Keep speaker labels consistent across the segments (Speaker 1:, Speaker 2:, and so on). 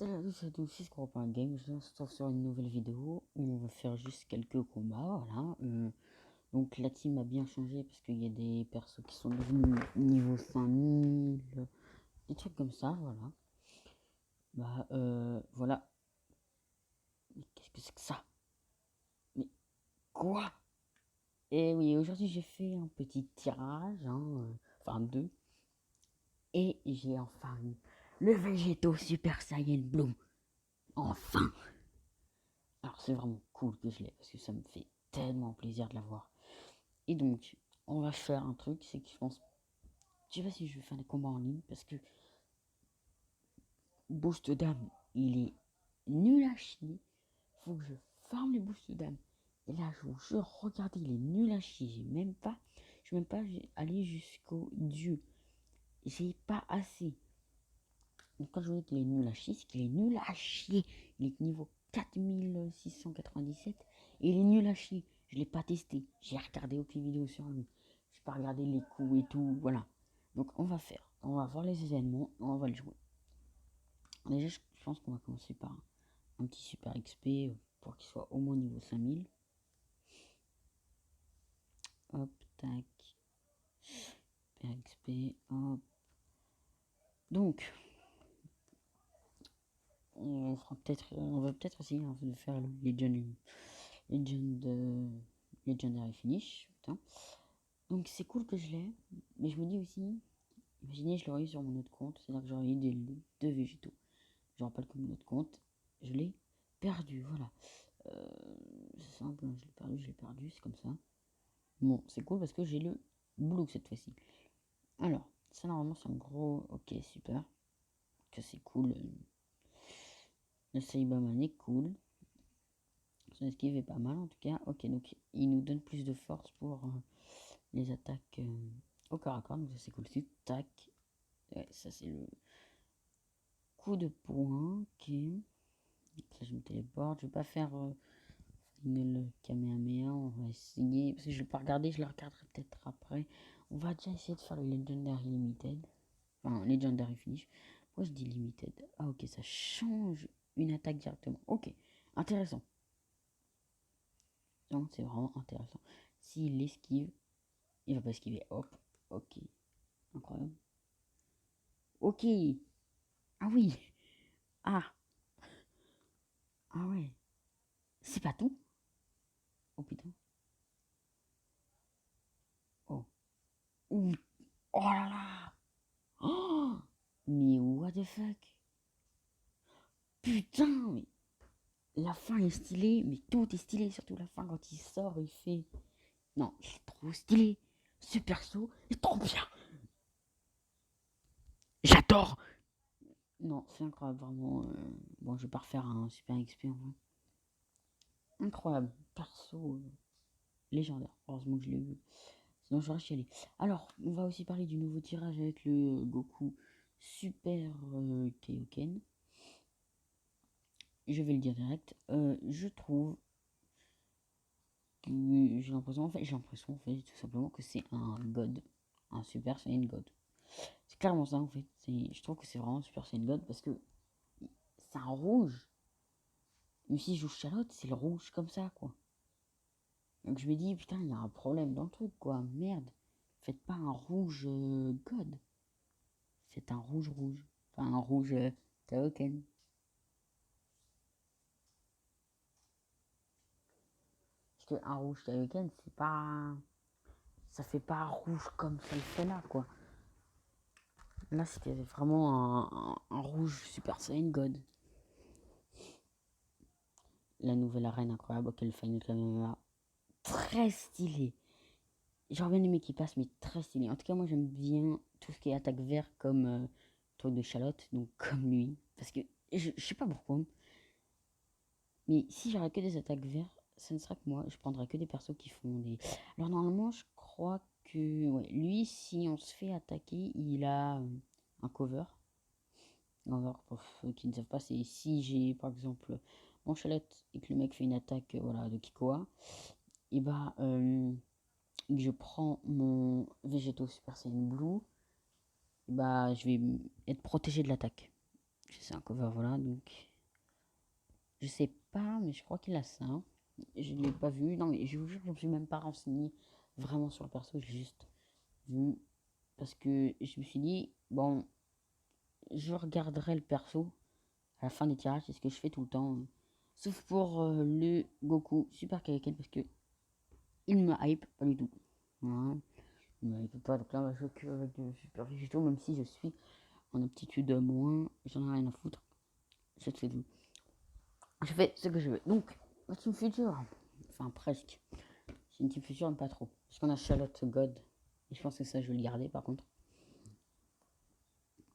Speaker 1: Salut à tous et à tous, c'est Scorpion Game. Je se retrouve sur une nouvelle vidéo où on va faire juste quelques combats. Voilà. Donc la team a bien changé parce qu'il y a des persos qui sont devenus niveau 5000, des trucs comme ça. Voilà. Voilà. Mais qu'est-ce que c'est que ça? Mais quoi? Et oui, aujourd'hui j'ai fait un petit tirage, enfin deux. Et j'ai enfin eu le Végéto Super Saiyan Blue. Enfin! Alors c'est vraiment cool que je l'ai parce que ça me fait tellement plaisir de l'avoir. Et donc, on va faire un truc, c'est que je sais pas si je vais faire des combats en ligne parce que boost d'âme, il est nul à chier. Faut que je farme les boosts d'âme. Et là, je vous jure, regardez, il est nul à chier. Je vais même pas aller jusqu'au dieu. J'ai pas assez. Donc quand je vous dis qu'il est nul à chier, c'est qu'il est nul à chier. Il est niveau 4697 et il est nul à chier. Je l'ai pas testé. J'ai regardé aucune vidéo sur lui. J'ai pas regardé les coups et tout. Voilà. Donc on va faire. On va voir les événements et on va le jouer. Déjà, je pense qu'on va commencer par un petit super XP pour qu'il soit au moins niveau 5000. Hop, tac. Super XP, hop. Donc, on va peut-être essayer de faire le Legendary Finish. Putain. Donc c'est cool que je l'ai, mais je me dis aussi, imaginez je l'aurais eu sur mon autre compte, c'est-à-dire que j'aurais eu des deux végétaux. Je rappelle que mon autre compte, je l'ai perdu, voilà. C'est simple, hein, je l'ai perdu, c'est comme ça. Bon, c'est cool parce que j'ai le blue cette fois-ci. Alors, ça normalement c'est un gros, ok super, que c'est cool. Le Saibaman est cool. Son esquive est pas mal en tout cas. Ok, donc il nous donne plus de force pour les attaques au corps à corps, donc ça c'est cool aussi. Tac, ouais, ça c'est le coup de poing. Ok, là je me téléporte. Je vais pas faire le Kamehameha, on va essayer, parce que je vais pas regarder, je le regarderai peut-être après. On va déjà essayer de faire le Legendary Limited, enfin Legendary Finish. Pourquoi je dis Limited? Ah ok, ça change une attaque directement. Ok, intéressant. Non, c'est vraiment intéressant. S'il esquive, il va pas esquiver. Hop, ok, incroyable. Ok, ah oui, ah, ah ouais, c'est pas tout. Oh putain, oh, ouh, oh là là, oh, mais what the fuck, putain, mais la fin est stylée, mais tout est stylé, surtout la fin quand il sort, il fait, non, il est trop stylé, ce perso est trop bien, j'adore. Non, c'est incroyable, vraiment. Bon, je vais pas refaire un super XP en vrai. Incroyable, perso légendaire. Heureusement que je l'ai eu. Sinon, j'aurais chialé. Alors, on va aussi parler du nouveau tirage avec le Goku Super Kaioken. Je vais le dire direct. Je trouve que j'ai l'impression, tout simplement que c'est un God. Un Super Saiyan God. C'est clairement ça, en fait. Je trouve que c'est vraiment Super Saiyan God parce que c'est un rouge. Mais si je joue Charlotte, c'est le rouge comme ça, quoi. Donc je me dis, putain, il y a un problème dans le truc, quoi. Merde. Faites pas un rouge God. C'est un rouge rouge. Enfin, un rouge Kaioken. Parce qu'un rouge Kaioken, c'est pas. Ça fait pas rouge comme ça le fait là, quoi. Là, c'était vraiment un rouge Super Saiyan God. La nouvelle arène incroyable, auquel Final Kamehameha. Très stylé. J'aurais bien aimé qu'il passe, mais très stylé. En tout cas, moi, j'aime bien tout ce qui est attaque vert comme truc de Chalotte, donc comme lui. Parce que je sais pas pourquoi. Mais si j'aurais que des attaques vertes, ce ne serait que moi. Je prendrais que des persos qui font des. Alors normalement, je crois que ouais, lui, si on se fait attaquer, il a un cover. Cover, pour ceux qui ne savent pas, c'est si j'ai par exemple mon chalette et que le mec fait une attaque voilà, de Kikoa, et bah je prends mon Végéto Super Saiyan Blue, et bah je vais être protégé de l'attaque. C'est un cover, voilà, donc je sais pas, mais je crois qu'il a ça. Je ne l'ai pas vu, non mais je vous jure, je me suis même pas renseigné vraiment sur le perso, j'ai juste vu parce que je me suis dit, bon, je regarderai le perso à la fin des tirages, c'est ce que je fais tout le temps. Sauf pour le Goku Super Kaioken parce que il me hype pas du tout. Voilà. Il me hype pas, donc là on va jouer que avec le Super Végétaux, même si je suis en aptitude moins, j'en ai rien à foutre. Je fais tout. Je fais ce que je veux. Donc, la Team Future, enfin presque. C'est une Team Future, mais pas trop. Parce qu'on a Charlotte God. Et je pense que ça, je vais le garder par contre.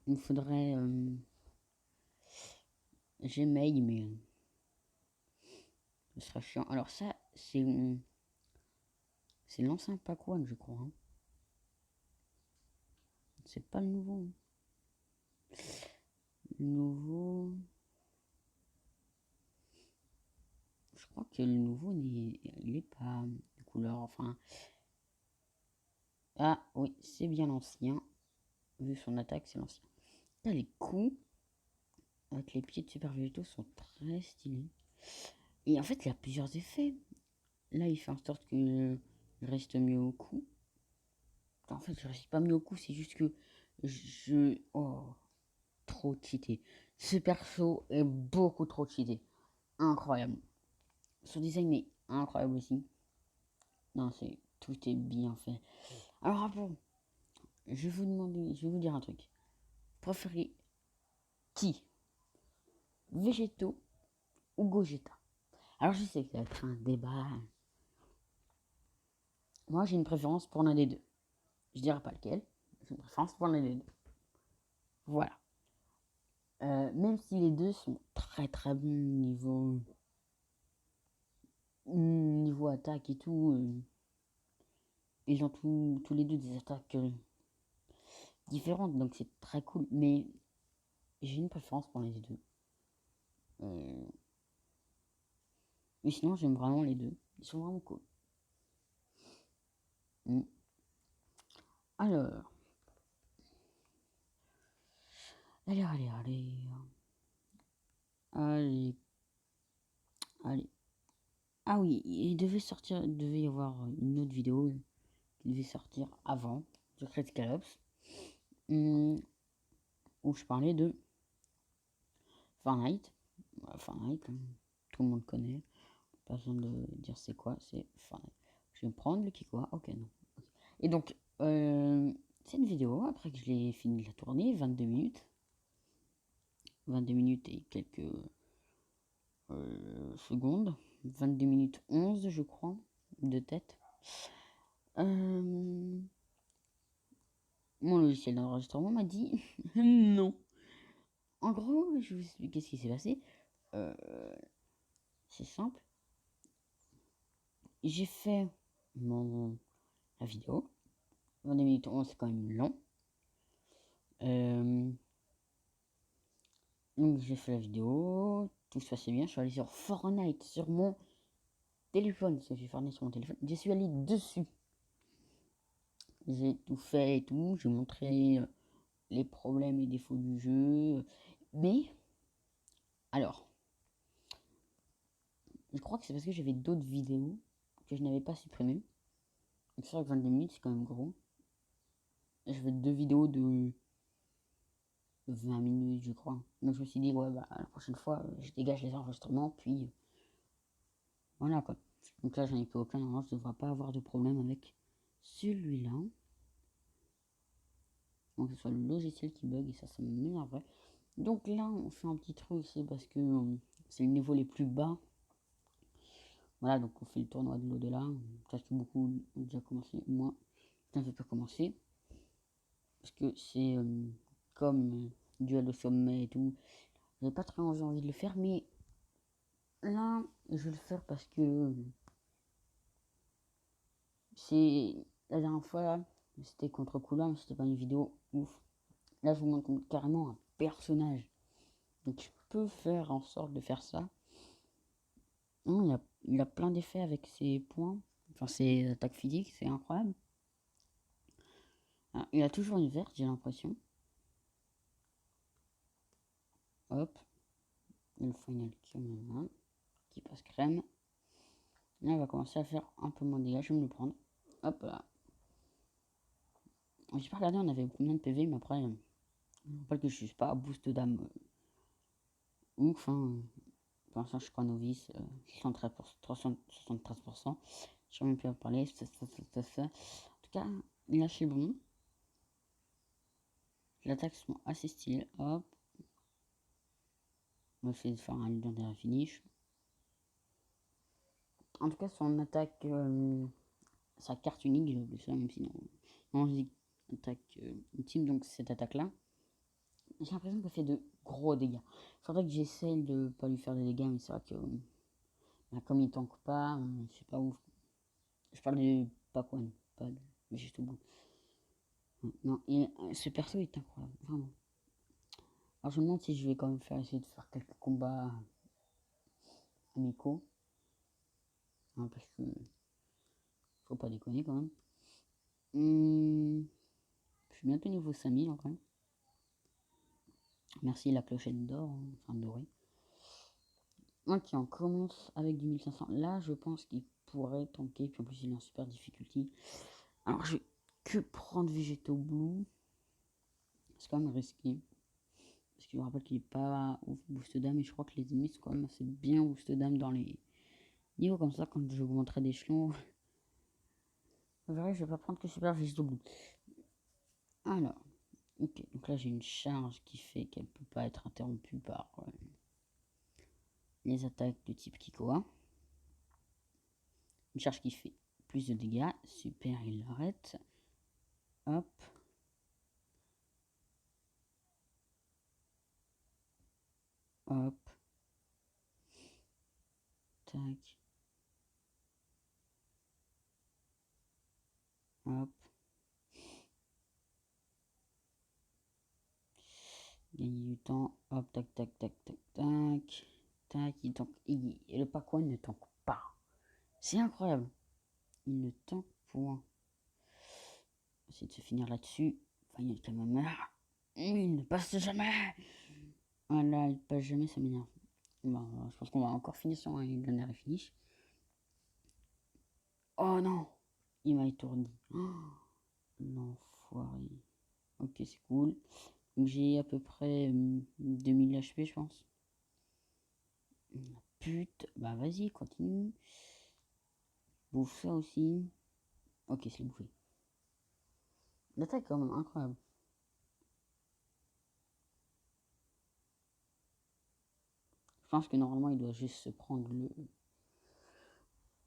Speaker 1: Il me faudrait. J'ai May, mais. Ce sera chiant. Alors, ça, c'est. C'est l'ancien Pac-One, je crois. Hein. C'est pas le nouveau. Hein. Le nouveau. Je crois que le nouveau, il est pas de couleur. Enfin. Ah, oui, c'est bien l'ancien. Vu son attaque, c'est l'ancien. Là, les coups avec les pieds de Super Végétaux sont très stylés. Et en fait, il y a plusieurs effets. Là, il fait en sorte que je reste mieux au coup. En fait, je reste pas mieux au coup, c'est juste que je. Oh, trop cheaté. Ce perso est beaucoup trop cheaté. Incroyable. Son design est incroyable aussi. Non, c'est. Tout est bien fait. Alors, bon, je vais vous demander, je vais vous dire un truc. Préférez qui? Végétaux ou Gogeta? Alors, je sais que ça va être un débat. Moi, j'ai une préférence pour l'un des deux. Je dirais pas lequel. J'ai une préférence pour l'un des deux. Voilà. Même si les deux sont très très bons niveau attaque et tout, ils ont tous les deux des attaques différentes, donc c'est très cool. Mais j'ai une préférence pour les deux. Euh, mais sinon, j'aime vraiment les deux. Ils sont vraiment cool. Mm. Alors, allez, allez. Ah oui, il devait y avoir une autre vidéo qui devait sortir avant, sur Critical Ops, où je parlais de Fortnite. Fortnite, hein, tout le monde connaît. Pas besoin de dire c'est quoi, c'est Fortnite. Je vais me prendre le Kikoa, ok, non. Okay. Et donc, cette vidéo, après que je l'ai fini de la tourner, 22 minutes. 22 minutes et quelques secondes. 22 minutes 11, je crois, de tête. Mon logiciel d'enregistrement m'a dit non. En gros, je vous explique qu'est-ce qui s'est passé. C'est simple. J'ai fait la vidéo. 22 minutes 11, c'est quand même long. Donc j'ai fait la vidéo, tout se passait bien. Je suis allé sur Fortnite, sur mon téléphone. Parce que j'ai Fortnite sur mon téléphone. Je suis allé dessus. J'ai tout fait et tout. J'ai montré les problèmes et défauts du jeu. Mais, alors, je crois que c'est parce que j'avais d'autres vidéos que je n'avais pas supprimées. C'est vrai que 22 minutes, c'est quand même gros. J'avais deux vidéos de 20 minutes, je crois. Donc je me suis dit, ouais, bah, la prochaine fois, je dégage les enregistrements, puis voilà quoi. Donc là, j'en ai plus aucun, alors je devrais pas avoir de problème avec celui-là. Donc ce soit le logiciel qui bug, et ça m'énerverait. Donc là, on fait un petit truc, c'est parce que c'est le niveau les plus bas. Voilà, donc on fait le tournoi de l'au-delà. Parce que beaucoup ont déjà commencé. Moi, je n'avais pas commencé. Parce que c'est comme duel au sommet et tout. J'avais pas très envie de le faire, mais là, je vais le faire parce que c'est la dernière fois, c'était contre Kula, mais c'était pas une vidéo ouf. Là, je vous montre carrément un personnage. Donc, je peux faire en sorte de faire ça. Non, il a plein d'effets avec ses points, enfin ses attaques physiques, c'est incroyable. Ah, il a toujours une verte, j'ai l'impression. hop. Et le final Kamehameha qui passe crème. Là, on va commencer à faire un peu moins de dégâts. Je vais me le prendre. Hop là. J'ai pas regardé, on avait combien de PV, mais après, je rappelle que je suis pas à boost d'âme ouf. Hein. Pour l'instant, je suis pas novice. 73%. Je sais même plus à parler. En tout cas, là, c'est bon. Les attaques sont assez stylées. Hop. On va essayer de faire un légendaire finish. En tout cas, son attaque, sa carte unique, j'ai oublié ça, même si non je dis attaque ultime, donc cette attaque-là, j'ai l'impression qu'elle fait de gros dégâts. Faudrait que j'essaye de pas lui faire des dégâts, mais c'est vrai que comme il tank pas, je sais pas où. Je parle du Pakwan, pas de juste au bout. Non, ce perso est incroyable, vraiment. Alors je me demande si je vais quand même essayer de faire quelques combats amicaux. Hein, parce que faut pas déconner quand même. Je suis bientôt niveau 5000 en vrai. Merci la clochette d'or, hein, enfin dorée. Ok, on commence avec du 1500. Là, je pense qu'il pourrait tanker. Puis en plus, il est en super difficulté. Alors, je vais que prendre Végétaux Blue. C'est quand même risqué. Parce que je me rappelle qu'il n'est pas ouf boost d'âme. Et je crois que les ennemis sont quand même assez bien boost d'âme dans les niveaux comme ça. Quand j'augmenterai d'échelon. Vous verrez, je vais pas prendre que super Végétaux Blue. Alors, ok. Donc là, j'ai une charge qui fait qu'elle peut pas être interrompue par les attaques de type Kikoa. Une charge qui fait plus de dégâts. Super, il l'arrête. Hop. Hop. Tac. Hop. Gagner du temps. Hop, tac, tac, tac, tac, tac. Tac, il tank. Et le Pakwan ne tank pas. C'est incroyable. Il ne tank point. On va essayer de se finir là-dessus. Final Kamehameha. Il ne passe jamais. Ah là, il passe jamais, ça m'énerve. Bon, je pense qu'on va encore finir sur un dernier finish. Oh non, il m'a étourdi. Oh, l'enfoiré. Ok, c'est cool. Donc j'ai à peu près 2000 HP, je pense. Pute, bah vas-y, continue. Bouffe ça aussi. Ok, c'est bouffé. L'attaque quand même incroyable. Je pense que normalement il doit juste se prendre le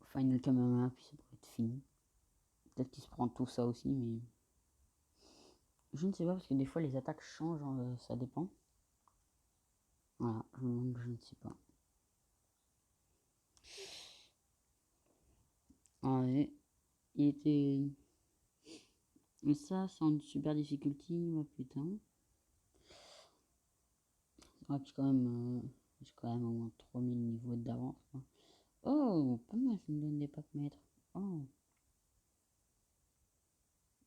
Speaker 1: Final Kamehameha puis ça devrait être fini. Peut-être qu'il se prend tout ça aussi, mais je ne sais pas parce que des fois les attaques changent, ça dépend. Voilà, je ne sais pas. Ouais, il était. Et ça, c'est en super difficulté, oh, putain. C'est vrai que j'ai quand même au moins 3000 niveaux d'avance. Oh, pas mal, ça me donne des pack-mètres. Oh.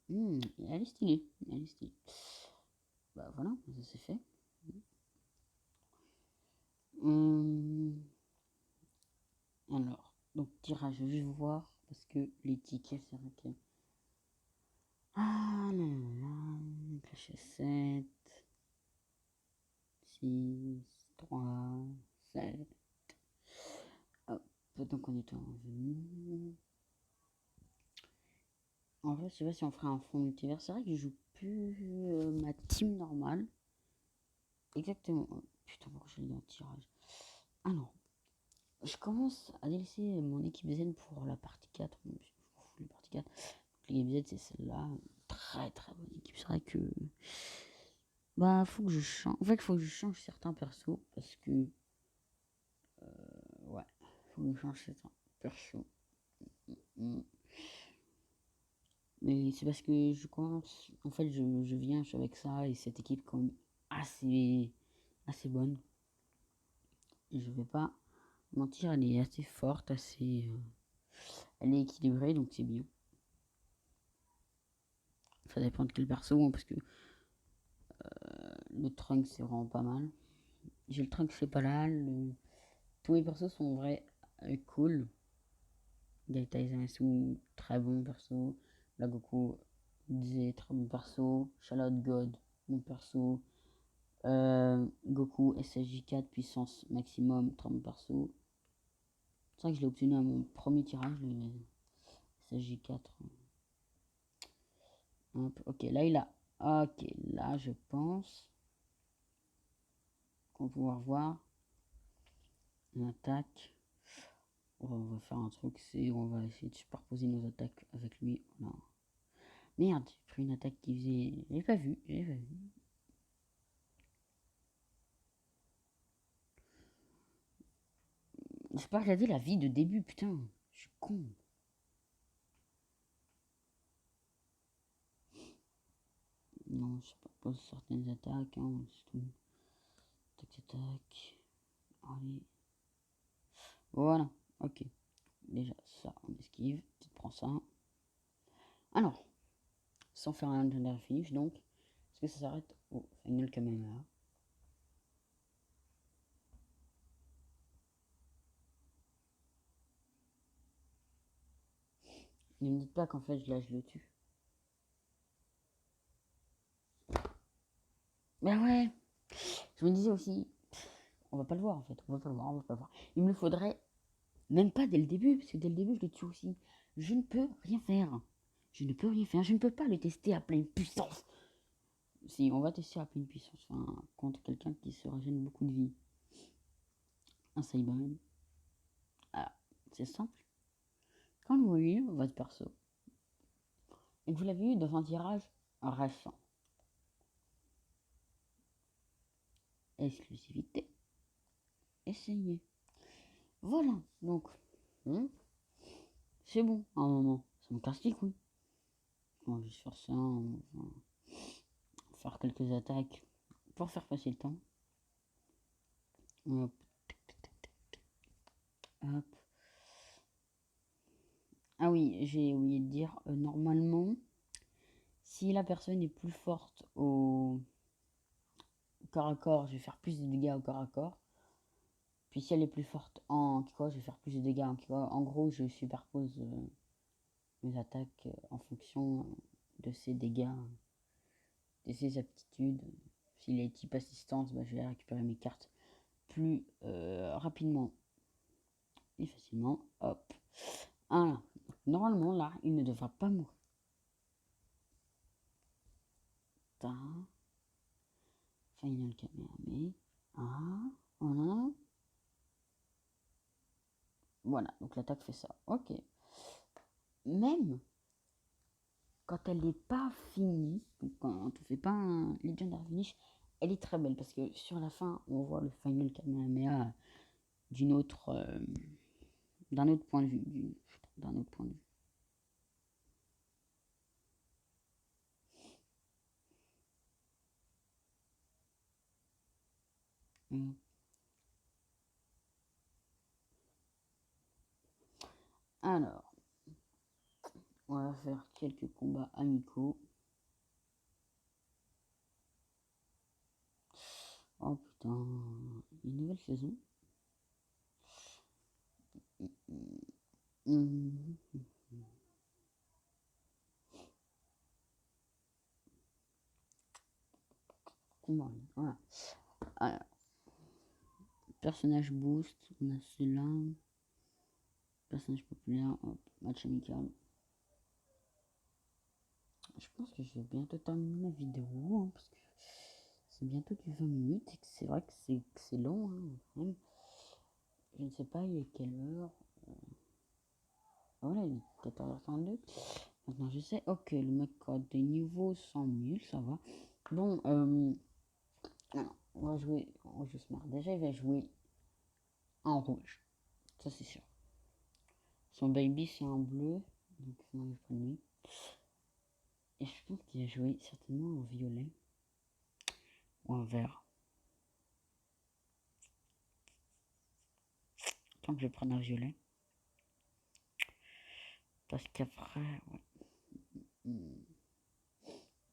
Speaker 1: Elle est stylée. Elle est stylée. Bah voilà, ça c'est fait. Alors, donc tirage, je vais voir. Parce que les tickets, c'est vrai que. Ah là là là. Cachet 7. 6, 3, 7. Hop, donc on est en revenu. En vrai, je sais pas si on ferait un fond multivers. C'est vrai que je joue plus ma team normale. Exactement. Oh, putain, pourquoi je l'ai dit en tirage. Ah non. Je commence à délaisser mon équipe Z pour la partie 4. Je m'en fous de la partie 4. L'équipe Z, c'est celle-là. Très très bonne équipe. C'est vrai que. Bah, faut que je change. En fait, il faut que je change certains persos. Parce que. Ouais. Faut que je change certains persos. Mais c'est parce que je commence. En fait, je viens avec ça et cette équipe quand même assez bonne. Et je vais pas mentir, elle est assez forte, elle est équilibrée, donc c'est bien. Ça dépend de quel perso, hein, parce que le trunk c'est vraiment pas mal. j'ai le Trunks, c'est pas là. Tous mes persos sont vrais cool. Gaeta Izanasu, très bon perso. La Goku, disait très bon perso. Charlotte God, bon perso. Goku SSJ4 puissance maximum, très bon perso. C'est vrai que je l'ai obtenu à mon premier tirage, le SSJ4. Ok, là il a. Ok, là je pense qu'on va pouvoir voir une attaque. On va faire un truc, c'est on va essayer de superposer nos attaques avec lui. Voilà. Merde, j'ai pris une attaque qui faisait. J'ai pas vu, j'ai pas vu. J'ai pas regardé la vie de début, putain. Je suis con. Non, je sais pas certaines attaques, hein, c'est tout. Tac, tac, tac. Allez. Voilà, ok. Déjà, ça, on esquive. Tu te prends ça. Alors, sans faire un legendary finish, donc, est-ce que ça s'arrête au final Kamehameha? Ne me dites pas qu'en fait, là, je le tue. Ben ouais, je me disais aussi, on va pas le voir en fait, on va pas le voir, on va pas le voir. Il me le faudrait même pas dès le début, parce que dès le début, je le tue aussi. Je ne peux rien faire. Je ne peux rien faire, je ne peux pas le tester à pleine puissance. Si, on va tester à pleine puissance, enfin, contre quelqu'un qui se régène beaucoup de vie. Un Cyberman. Ah, c'est simple. Quand vous voyez votre perso, et que vous l'avez eu dans un tirage récent, exclusivité, essayez. Voilà, donc, c'est bon, à un moment, ça me casse les couilles. On va juste faire ça, on va faire quelques attaques pour faire passer le temps. Hop, hop. Ah oui, j'ai oublié de dire, normalement, si la personne est plus forte au corps à corps, je vais faire plus de dégâts au corps à corps. Puis si elle est plus forte en Kiko, je vais faire plus de dégâts en Kiko. En gros, je superpose mes attaques en fonction de ses dégâts, de ses aptitudes. S'il est type assistance, bah, je vais récupérer mes cartes plus rapidement et facilement. Hop. Voilà. Normalement, là, il ne devra pas mourir. Final Kamehameha. Ah, voilà. Voilà, donc l'attaque fait ça. Ok. Même quand elle n'est pas finie, donc quand on ne fait pas un Legendary Finish, elle est très belle parce que sur la fin, on voit le Final Kamehameha d'une autre, d'un autre point de vue. D'un autre point de vue. Alors, on va faire quelques combats amicaux. Oh putain, une nouvelle saison. Voilà. Alors, personnage boost, on a celui-là. Personnage populaire, hop, match amical. Je pense que je vais bientôt terminer ma vidéo, hein, parce que c'est bientôt du 20 minutes et que c'est vrai que c'est long. Hein, je ne sais pas il est quelle heure. Voilà, il est 14h32. Maintenant je sais, ok, le mec a des niveaux 100 000, ça va. Bon, alors, on va jouer, on joue smart. Déjà, il va jouer en rouge, ça c'est sûr. Son baby c'est en bleu, donc il n'enlève pas de lui. Et je pense qu'il va jouer certainement en violet ou en vert. Tant que je prenne un violet. Parce qu'après, ouais.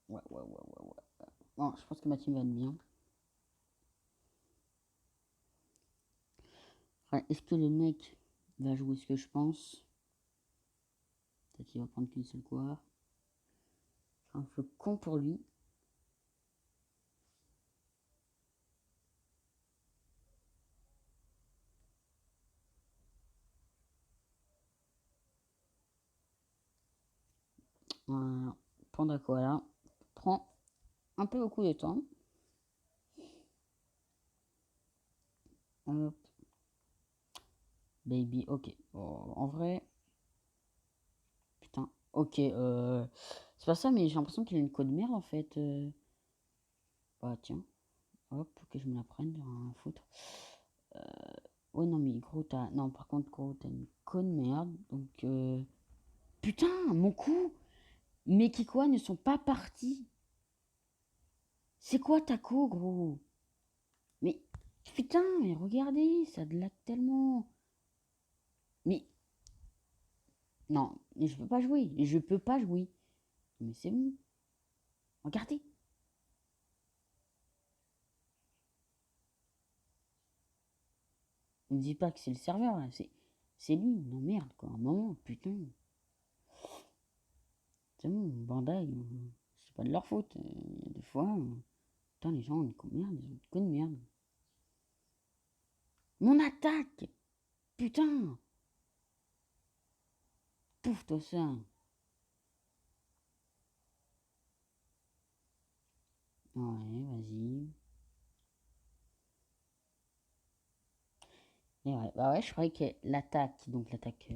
Speaker 1: Ouais. Bon, je pense que ma team va être bien. Enfin, est-ce que le mec va jouer ce que je pense? Peut-être qu'il va prendre qu'une seule couleur. C'est un peu con pour lui. Voilà. Panda koala prend un peu beaucoup de temps. Hop. Baby, ok. Oh, en vrai. Putain, ok. C'est pas ça, mais j'ai l'impression qu'il a une code merde en fait. Bah tiens. Hop, que je me la prenne, j'en ai rien à foutre. Ouais, non, mais gros, t'as. Non, par contre, gros, t'as une conne merde. Donc, putain, mon coup! Mes Kikoa ne sont pas partis. C'est quoi ta co, gros? Mais. Putain, mais regardez, ça lag tellement. Mais. Non, mais je peux pas jouer. Je peux pas jouer. Mais c'est bon. Regardez. Ne me dis pas que c'est le serveur, là. C'est lui. Non, merde, quoi. Un moment, putain. C'est bon, Bandai, c'est pas de leur faute. Il y a des fois. Putain, les gens ont une conne merde, ils ont une conne merde. Mon attaque! Putain! Pouf, toi ça. Ouais, vas-y. Et ouais, bah ouais, je croyais que l'attaque, donc l'attaque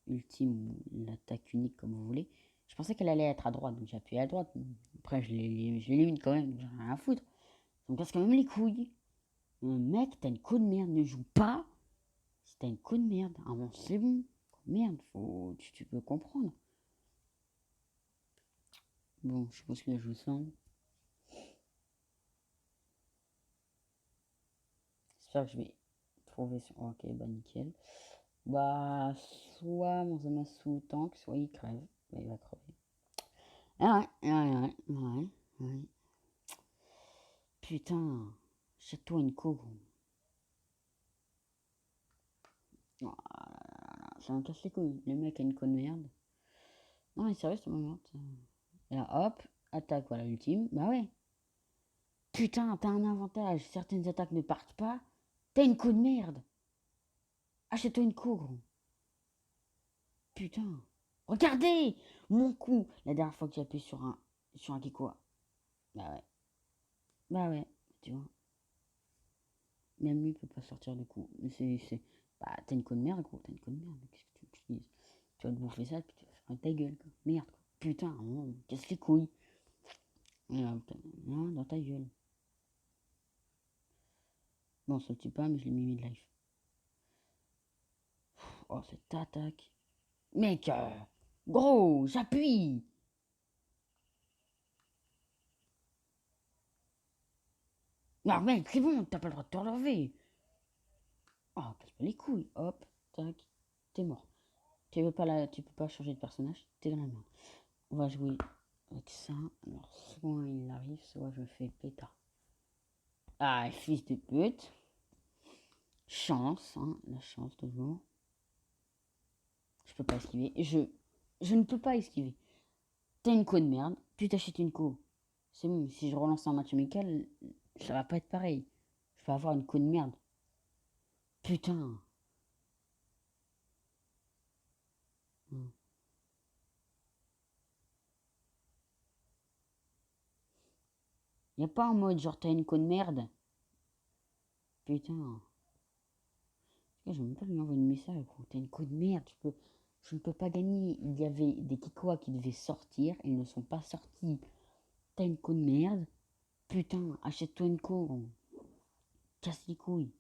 Speaker 1: ultime ou l'attaque unique comme vous voulez, je pensais qu'elle allait être à droite, donc j'ai appuyé à droite. Après, je l'élimine quand même, donc j'en ai rien à foutre. Ça me casse quand même les couilles. Mec, t'as une conne merde, ne joue pas si t'as une conne merde. Ah bon, c'est bon. Merde, tu peux comprendre. Bon, je suppose qu'il a joué ça. J'espère que je vais trouver son. Oh, ok, bah nickel. Bah, soit mon Zamasu tank, soit il crève. Bah, il va crever. Ah ouais. Putain, jette-toi une co, gros. Oh, ça me casse les couilles. Le mec a une conne merde. Non, mais sérieux, ça m'emmerde. Et là, hop, attaque, voilà, ultime. Bah ouais. Putain, t'as un avantage. Certaines attaques ne partent pas. T'as une conne merde. Achète-toi une co, gros. Putain. Regardez mon coup. La dernière fois que j'ai appuyé sur un Kikoa. Bah ouais. Bah ouais, tu vois. Même lui peut pas sortir du coup. Mais bah, t'as une conne merde, gros. T'as une conne merde. Qu'est-ce que tu veux que je te dise? Tu vas te bouffer ça, puis tu vas faire ta gueule, quoi. Merde, quoi. Putain, casse les couilles. Dans ta gueule. Bon, ça le tue pas, mais je l'ai mis mid-life. Oh, cette attaque. Mec, gros, j'appuie. Non, mec, c'est bon, t'as pas le droit de te relever. Oh, casse pas les couilles. Hop, tac, t'es mort. Tu peux pas changer de personnage, t'es dans la merde. On va jouer avec ça. Alors, soit il arrive, soit je fais pétard. Ah, fils de pute. Chance, hein, la chance toujours. Je peux pas esquiver. Je ne peux pas esquiver. T'as une co de merde, tu t'achètes une co. C'est bon, si je relance un match amical, ça va pas être pareil. Je vais avoir une co de merde. Putain. Hmm. Y a pas un mode genre t'as une co de merde. Putain. Je vais même pas lui envoyer un message, gros. T'as une co de merde, je ne peux pas gagner. Il y avait des Kikoa qui devaient sortir, ils ne sont pas sortis. T'as une co de merde. Putain, achète-toi une co, gros. Casse les couilles.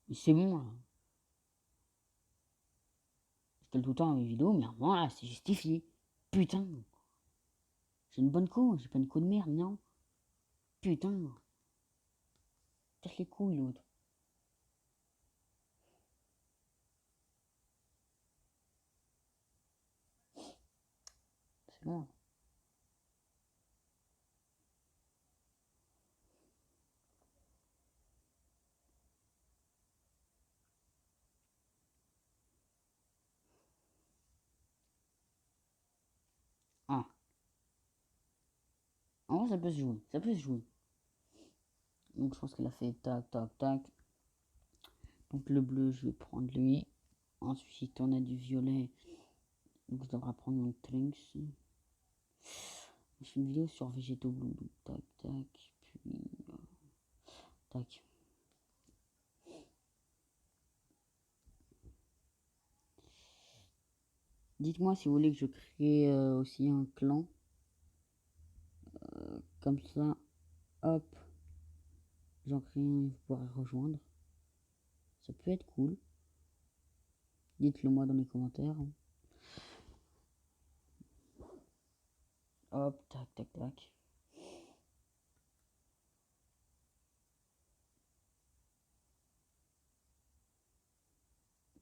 Speaker 1: Mais c'est bon, là. Je gueule tout le temps dans mes vidéos, mais moi, là, c'est justifié. Putain. J'ai une bonne co, j'ai pas une co de merde, non. Putain. Casse les couilles, l'autre. C'est bon. Non, ça peut se jouer. Ça peut se jouer. Donc je pense qu'elle a fait tac, tac, tac. Donc le bleu, je vais prendre lui. Ensuite, on a du violet. Donc je devrais prendre mon Trunks. Je fais une vidéo sur Végétaux Blue. Donc, tac, tac. Puis... tac. Dites-moi si vous voulez que je crée aussi un clan. Comme ça. Hop. J'en crée un et vous pourrez rejoindre. Ça peut être cool. Dites-le moi dans les commentaires. Hop, tac, tac, tac.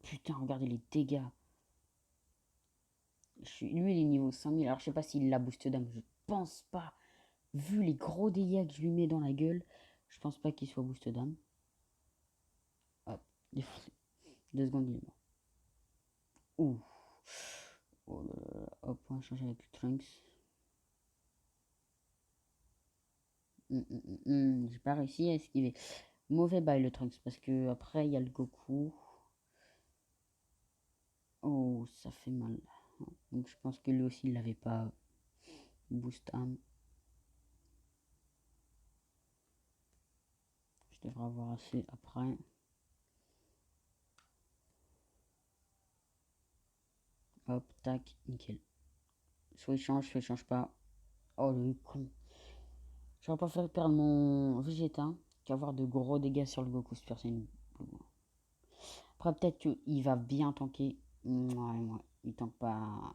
Speaker 1: Putain, regardez les dégâts. Lui, il est niveau 5000. Alors, je sais pas s'il la booste d'âme. Je pense pas. Vu les gros dégâts que je lui mets dans la gueule, je pense pas qu'il soit boost d'âme. Hop, défoncé. 2 secondes, il est mort. Ouh. Oh là là. Hop, on va changer avec le Trunks. J'ai pas réussi à esquiver. Mauvais bail le Trunks parce que après il y a le Goku. Oh, ça fait mal. Donc je pense que lui aussi il l'avait pas boost âme. Je devrais avoir assez après. Hop, tac, nickel. Soit il change, soit il change pas. Oh le con. J'aurais pas fait perdre mon Vegeta qu'avoir de gros dégâts sur le Goku Super Saiyan. Après peut-être qu'il va bien tanker. Ouais. Il tank pas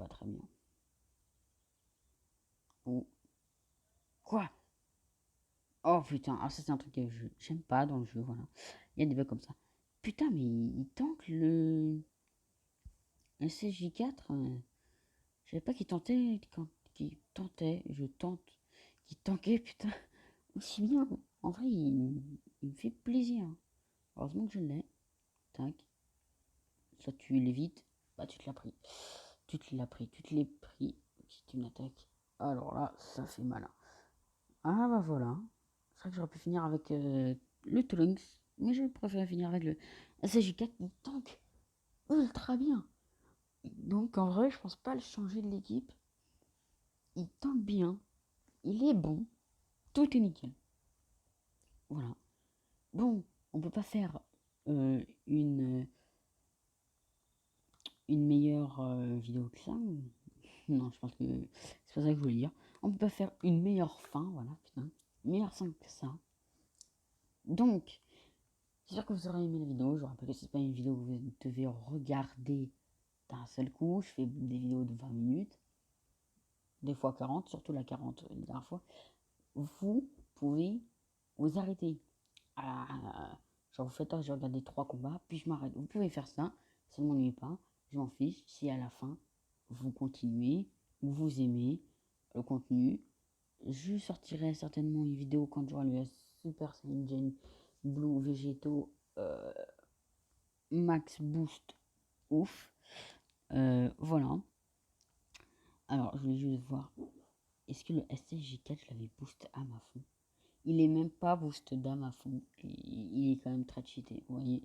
Speaker 1: très bien. Oh. Quoi? Oh putain, ah, ça c'est un truc que j'aime pas dans le jeu, voilà. Il y a des bugs comme ça. Putain, mais il tank le SSJ4. Je savais pas qu'il tentait, je tente, qu'il tankait, putain, aussi bien. En vrai, il me fait plaisir. Heureusement que je l'ai. Tac. Ça, tu l'évites. Bah, tu te l'as pris. Tu te l'es pris. C'est une attaque. Alors là, ça fait malin. Ah bah voilà. C'est vrai que j'aurais pu finir avec le Trunks. Mais j'ai préféré finir avec le SSJ4 qui tank ultra bien. Donc en vrai, je pense pas le changer de l'équipe. Il tank bien. Il est bon. Tout est nickel. Voilà. Bon, on peut pas faire une meilleure vidéo que ça. Non, je pense que c'est pas ça que je voulais dire. On peut pas faire une meilleure fin, voilà, putain. Une meilleure fin que ça. Donc, j'espère que vous aurez aimé la vidéo. Je vous rappelle que c'est pas une vidéo que vous devez regarder d'un seul coup. Je fais des vidéos de 20 minutes. Des fois 40, surtout la 40 la dernière fois. Vous pouvez vous arrêter. Genre vous faites, j'ai regardé 3 combats, puis je m'arrête. Vous pouvez faire ça, ça ne m'ennuie pas. Je m'en fiche si à la fin vous continuez ou vous aimez le contenu. Je sortirai certainement une vidéo quand j'aurai le Super Saiyan Blue Végétaux Max Boost ouf. Voilà. Alors je vais juste voir. Est-ce que le SSJ4 je l'avais boost à ma fond? Il est même pas boost d'âme à fond. Il est quand même très cheaté, vous voyez.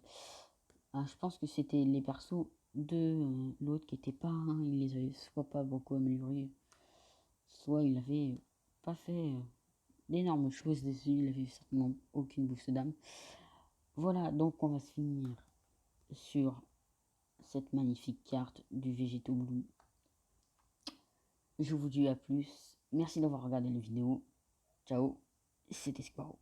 Speaker 1: Ah, je pense que c'était les persos de l'autre qui était pas, hein, il les avait soit pas beaucoup améliorés, soit il avait pas fait d'énormes choses dessus, il avait certainement aucune boost d'âme. Voilà, donc on va se finir sur cette magnifique carte du Végétaux Blue. Je vous dis à plus. Merci d'avoir regardé la vidéo. Ciao, c'était Squaro.